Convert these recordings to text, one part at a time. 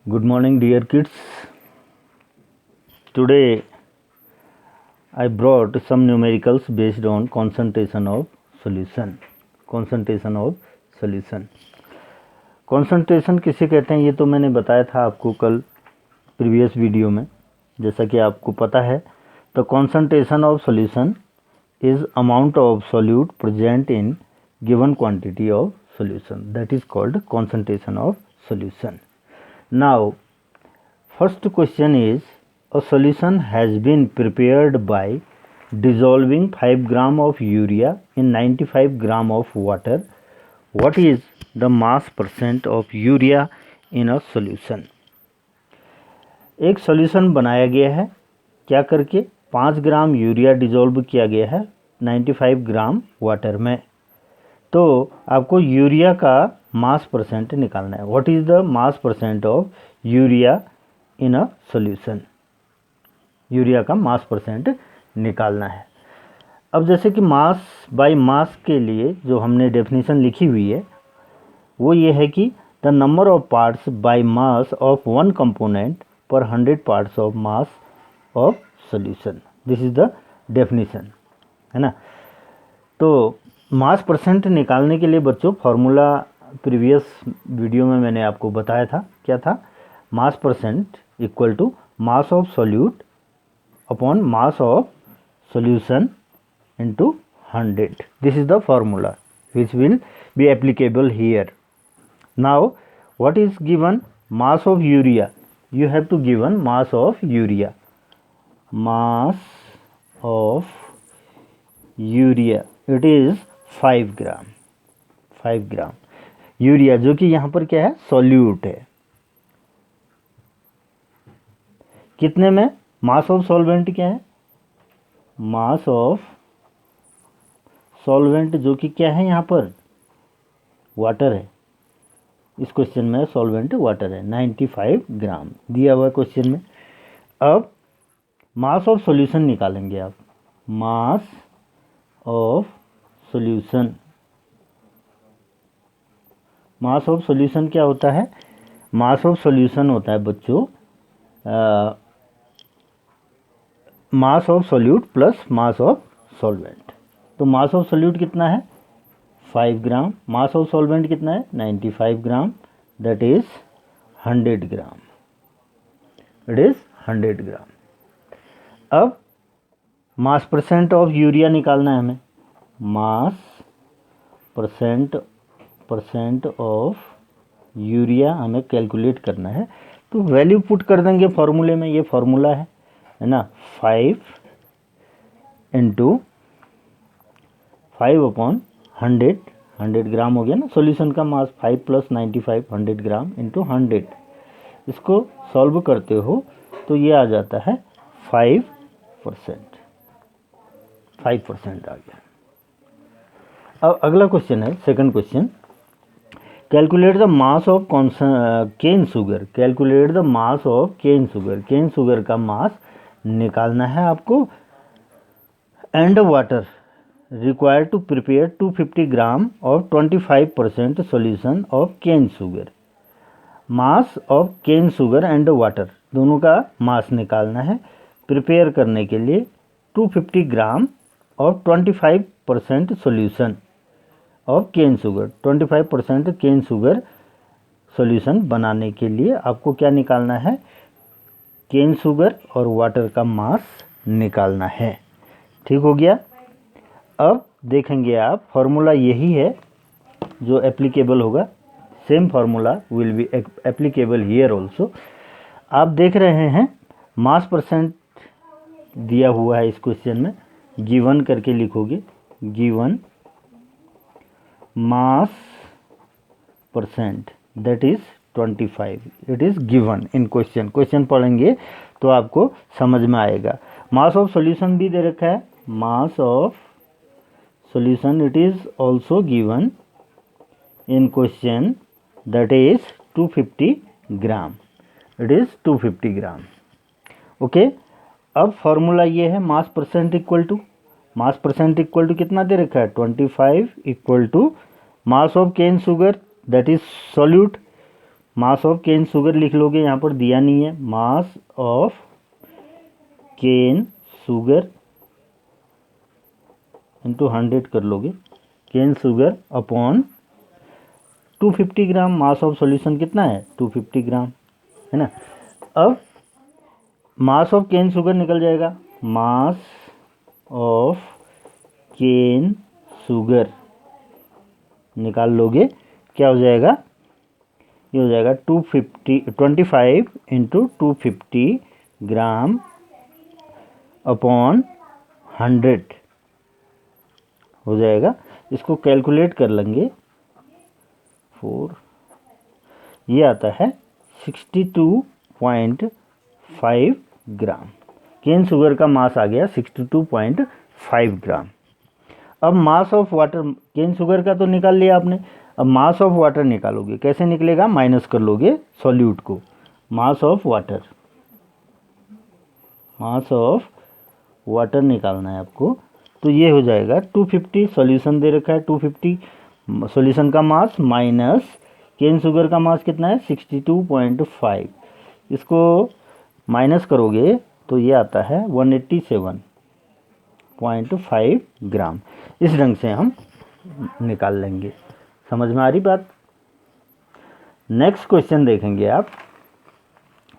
Good morning, dear kids. Today I brought some numericals based on concentration of solution. Concentration of solution. Concentration किसे कहते हैं ये तो मैंने बताया था आपको कल प्रीवियस वीडियो में. जैसा कि आपको पता है तो concentration of solution is amount of solute present in given quantity of solution. That is called concentration of solution. Now, first question is, a solution has been prepared by dissolving 5 gram of urea in 95 gram of water. What is the mass percent of urea in a solution? एक solution बनाया गया है क्या करके 5 gram urea dissolve किया गया है 95 ग्राम water में. तो आपको यूरिया का मास परसेंट निकालना है. What is the mass percent of urea in a solution. Urea का मास परसेंट निकालना है. अब जैसे कि मास बाय मास के लिए जो हमने डेफिनेशन लिखी हुई है वो ये है कि the number of parts by mass of one component पर 100 parts of mass of solution. This is the definition है ना. तो मास परसेंट निकालने के लिए बच्चों फॉर्मूला प्रीवियस वीडियो में मैंने आपको बताया था. क्या था? Mass percent equal to mass of solute upon mass of solution into 100. This is the formula which will be applicable here. Now what is given? Mass of urea. You have to given mass of urea. Mass of urea it is 5 gram. 5 gram urea जो कि यहाँ पर क्या है solute है. कितने में? मास of solvent क्या है? मास ऑफ सॉल्वेंट जो कि क्या है यहाँ पर वाटर है. इस क्वेश्चन में सॉल्वेंट वाटर है 95 ग्राम दिया हुआ क्वेश्चन में. अब मास ऑफ सॉल्यूशन निकालेंगे आप. मास of solution. Mass of solution क्या होता है? मास ऑफ सॉल्यूशन होता है बच्चों मास of solute plus mass of solvent. तो मास ऑफ सॉल्यूट कितना है 5 ग्राम. मास ऑफ सॉल्वेंट कितना है 95 gram. That is 100 gram. It is 100 gram. अब मास परसेंट ऑफ यूरिया निकालना है हमें. मास परसेंट ऑफ यूरिया हमें कैलकुलेट करना है. तो वैल्यू पुट कर देंगे फॉर्मूले में. ये फॉर्मूला है ना 5 इंटू 5 अपॉन 100 ग्राम हो गया ना. सॉल्यूशन का मास 5 प्लस 95 100 ग्राम इंटू 100. इसको सॉल्व करते हो तो ये आ जाता है 5%. 5% आ गया. अब अगला क्वेश्चन है second question. Calculate the mass of cane sugar. Calculate the mass of cane sugar. Cane sugar का मास निकालना है आपको. And water required to prepare 250 gram of 25% solution of cane sugar. Mass of cane sugar and water दोनों का mass निकालना है. Prepare करने के लिए 250 ग्राम और 25% solution of cane sugar. 25% cane sugar solution बनाने के लिए आपको क्या निकालना है? केन शुगर और वाटर का मास निकालना है. ठीक हो गया. अब देखेंगे आप फॉर्मूला यही है जो एप्लीकेबल होगा. Same formula will be applicable here also. आप देख रहे हैं मास परसेंट दिया हुआ है इस क्वेश्चन में. गिवन करके लिखोगे. Given mass percent that is 25. It is given in question. Question पढ़ेंगे तो आपको समझ में आएगा. मास ऑफ सॉल्यूशन भी दे रखा है. Mass of solution it is also given in question that is 250 gram. It is 250 gram. Okay. अब फॉर्मूला ये है मास परसेंट इक्वल टू कितना दे रखा है 25 equal to mass of cane sugar that is solute mass of cane sugar लिख लोगे, यहाँ पर दिया नहीं है, mass of cane sugar into 100 कर लोगे, cane sugar upon 250 gram. Mass of solution कितना है 250 ग्राम, है ना। अब मास ऑफ केन शुगर निकल जाएगा, मास ऑफ केन शुगर निकाल लोगे, क्या हो जाएगा, ये हो जाएगा 25 इंटू 250 ग्राम अपॉन 100 हो जाएगा। इसको कैलकुलेट कर लेंगे 4, ये आता है 62.5 ग्राम। केन शुगर का मास आ गया 62.5 ग्राम। अब mass of water, cane sugar का तो निकाल लिया आपने, अब मास ऑफ वाटर निकालोगे, कैसे निकलेगा, माइनस कर लोगे सॉल्यूट को, मास of water, mass of water निकालना है आपको। तो ये हो जाएगा 250, सॉल्यूशन दे रखा है 250, सॉल्यूशन का मास माइनस केन शुगर का मास कितना है 62.5, इसको माइनस करोगे तो ये आता है 187.5 ग्राम। इस ढंग से हम निकाल लेंगे। समझ में आ रही बात। नेक्स्ट क्वेश्चन देखेंगे आप।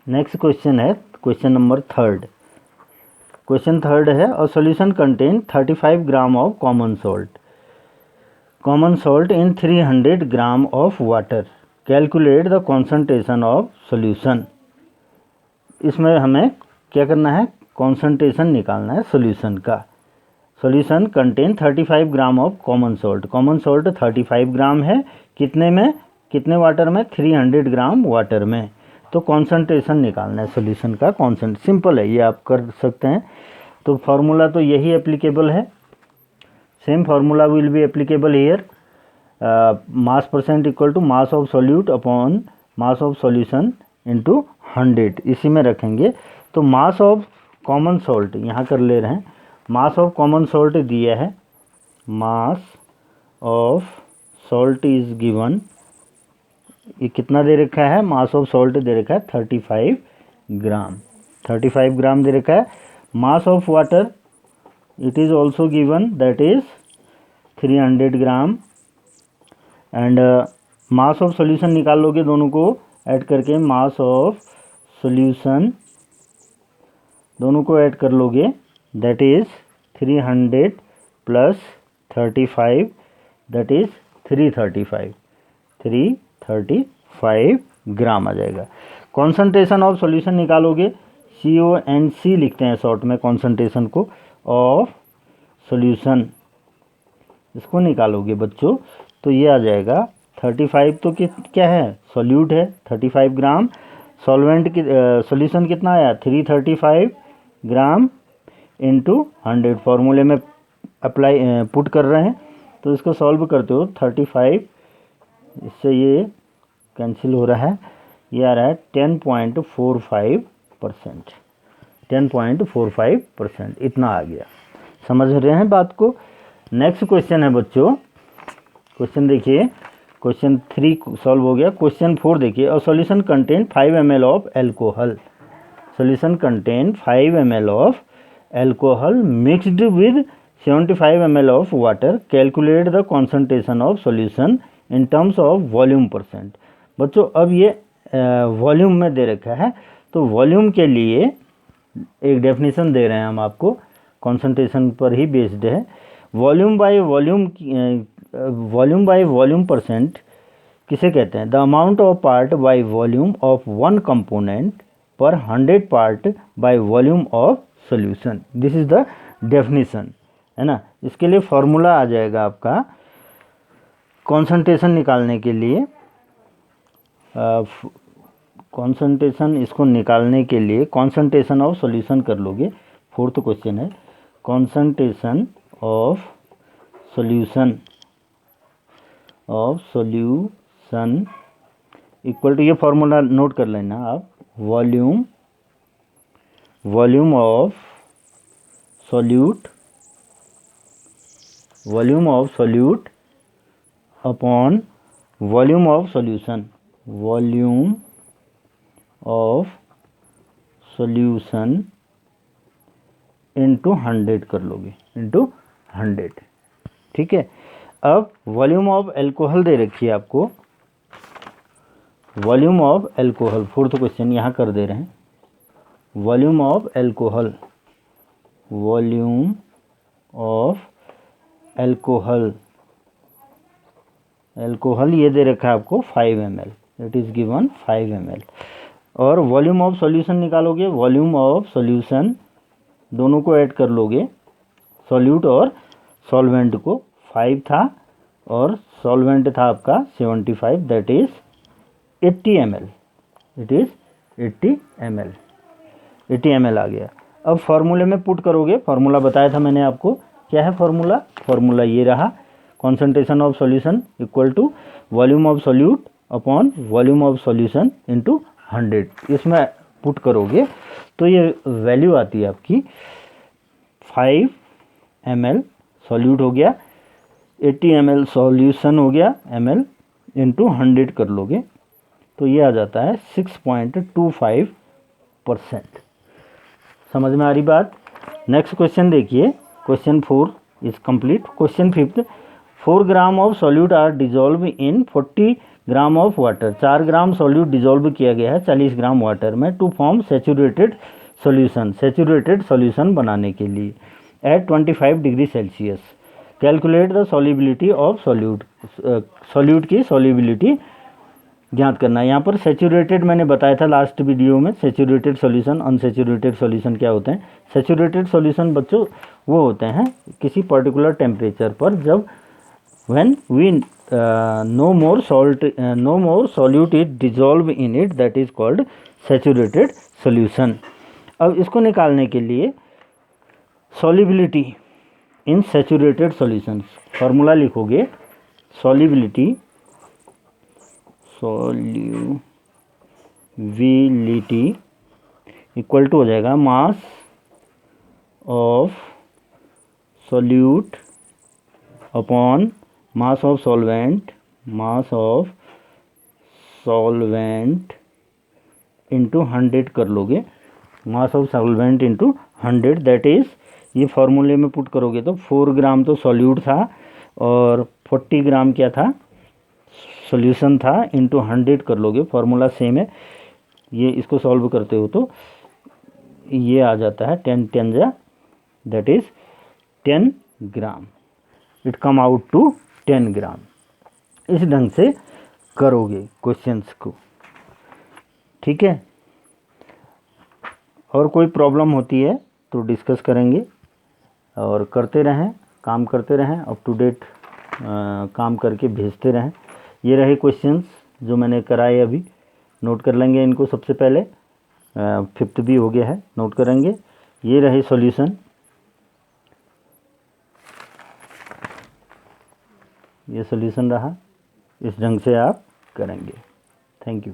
नेक्स्ट क्वेश्चन है क्वेश्चन नंबर 3। क्वेश्चन 3 है, a solution contain 35 gram of common salt in 300 gram of water, calculate the concentration of solution. इसमें हमें क्या करना है, कॉन्सेंट्रेशन निकालना है सॉल्यूशन का। Solution contain 35 gram of common salt 35 ग्राम है, कितने में, कितने वाटर में, 300 ग्राम वाटर में। तो कॉन्सेंट्रेशन निकालना है सॉल्यूशन का, सिंपल है, ये आप कर सकते हैं। तो फार्मूला तो यही एप्लीकेबल है, same formula will be applicable here, mass percent equal to mass of solute upon mass of solution into 100, इसी में रखेंगे। तो मास ऑफ कॉमन सॉल्ट यहाँ कर ले रहे हैं, मास ऑफ कॉमन सॉल्ट दिया है, mass of salt is given, ये कितना दे रखा है, मास ऑफ सॉल्ट दे रखा है 35 ग्राम, 35 ग्राम दे रखा है। Mass of water it is also given, that is 300 gram. And mass of solution निकाल लोगे, दोनों को ऐड करके, मास ऑफ सॉल्यूशन दोनों को ऐड कर लोगे, that is 300 plus 35, that is 335 ग्राम आ जाएगा। कॉन्सेंट्रेशन ऑफ सॉल्यूशन निकालोगे, CONC लिखते हैं शॉर्ट में कॉन्सेंट्रेशन को, ऑफ सॉल्यूशन, इसको निकालोगे बच्चों, तो ये आ जाएगा 35, तो क्या है, सॉल्यूट है 35 ग्राम, सॉल्वेंट की सॉल्यूशन कितना आया 335 ग्राम इंटू 100, फार्मूले में अप्लाई पुट कर रहे हैं। तो इसको सॉल्व करते हो 35, इससे ये कैंसिल हो रहा है, ये आ रहा है 10.45%, 10.45%, इतना आ गया। समझ रहे हैं बात को। नेक्स्ट क्वेश्चन है बच्चों, क्वेश्चन देखिए, क्वेश्चन 3 सॉल्व हो गया। क्वेश्चन 4 देखिए, a solution contain 5 ml of alcohol, solution contain 5 ml of alcohol mixed with 75 ml of water, calculate the concentration of solution in terms of volume percent. बच्चों अब ये volume में दे रखा है, तो वॉल्यूम के लिए एक डेफिनेशन दे रहे हैं हम आपको, कॉन्सेंट्रेशन पर ही बेस्ड है। वॉल्यूम बाय वॉल्यूम परसेंट किसे कहते हैं, the amount of part by volume of one component पर 100 part by volume of solution, this is the definition, है ना। इसके लिए फॉर्मूला आ जाएगा आपका कॉन्सेंट्रेशन निकालने के लिए, कॉन्सेंट्रेशन, इसको निकालने के लिए कॉन्सेंट्रेशन ऑफ सॉल्यूशन कर लोगे। 4th क्वेश्चन है, concentration of solution equal to, ये फॉर्मूला नोट कर लेना आप, volume of solute upon volume of solution, volume of solution into 100 कर लोगे, इंटू 100। ठीक है, अब वॉल्यूम ऑफ एल्कोहल दे रखी है आपको, volume of alcohol, fourth question यहाँ कर दे रहे हैं। Volume of alcohol, volume of alcohol, alcohol ये दे रखा है आपको 5 ml, it is given 5 ml। और वॉल्यूम ऑफ सॉल्यूशन निकालोगे, वॉल्यूम ऑफ सॉल्यूशन दोनों को ऐड कर लोगे, सॉल्यूट और सॉल्वेंट को, 5 था और सॉल्वेंट था आपका 75, that is 80 ml, it is 80 ml, 80 ml आ गया। अब फार्मूले में पुट करोगे, फार्मूला बताया था मैंने आपको, क्या है फार्मूला, फार्मूला ये रहा, concentration of solution equal to volume of solute upon volume of solution into 100। इसमें पुट करोगे तो ये वैल्यू आती है आपकी 5 ml सॉल्यूट हो गया, 80 ml सॉल्यूशन हो गया ml, इंटू 100 कर लोगे तो ये आ जाता है 6.25%। समझ में आ रही बात। नेक्स्ट क्वेश्चन देखिए, question 4 is complete. Question 5, 4 gram of solute are dissolve in 40 gram of water. 4 gram solute dissolve किया गया है 40 ग्राम वाटर में to form saturated solution, saturated solution बनाने के लिए at 25 degree Celsius. Calculate the solubility of solute, solute की solubility ज्ञात करना है। यहाँ पर सेचुरेटेड मैंने बताया था लास्ट वीडियो में, सेचुरेटेड सॉल्यूशन, अनसेचुरेटेड सॉल्यूशन क्या होते हैं। सेचुरेटेड सॉल्यूशन बच्चों वो होते हैं किसी पर्टिकुलर टेम्परेचर पर, जब when we no more solute is dissolve in it, that is called saturated solution. अब इसको निकालने के लिए solubility in saturated solution, formula लिखोगे, सॉल्युबिलिटी, सॉल्युबिलिटी इक्वल टू हो जाएगा mass of solute upon mass of solvent, mass of solvent into 100 कर लोगे, mass of solvent into 100, that is, ये फार्मूले में पुट करोगे तो 4 ग्राम तो सॉल्यूट था और 40 ग्राम क्या था, सॉल्यूशन था, इंटू 100 कर लोगे, फार्मूला सेम है। ये इसको सॉल्व करते हो तो ये आ जाता है 10 10 जा, that is 10 gram, it come out to 10 gram. इस ढंग से करोगे क्वेश्चंस को, ठीक है। और कोई प्रॉब्लम होती है तो डिस्कस करेंगे, और करते रहें, काम करते रहें, अप टू डेट काम करके भेजते रहें। ये रहे क्वेश्चंस जो मैंने कराए अभी, नोट कर लेंगे इनको सबसे पहले, 5th भी हो गया है, नोट करेंगे। ये रहे सॉल्यूशन, ये सॉल्यूशन रहा, इस ढंग से आप करेंगे। Thank you.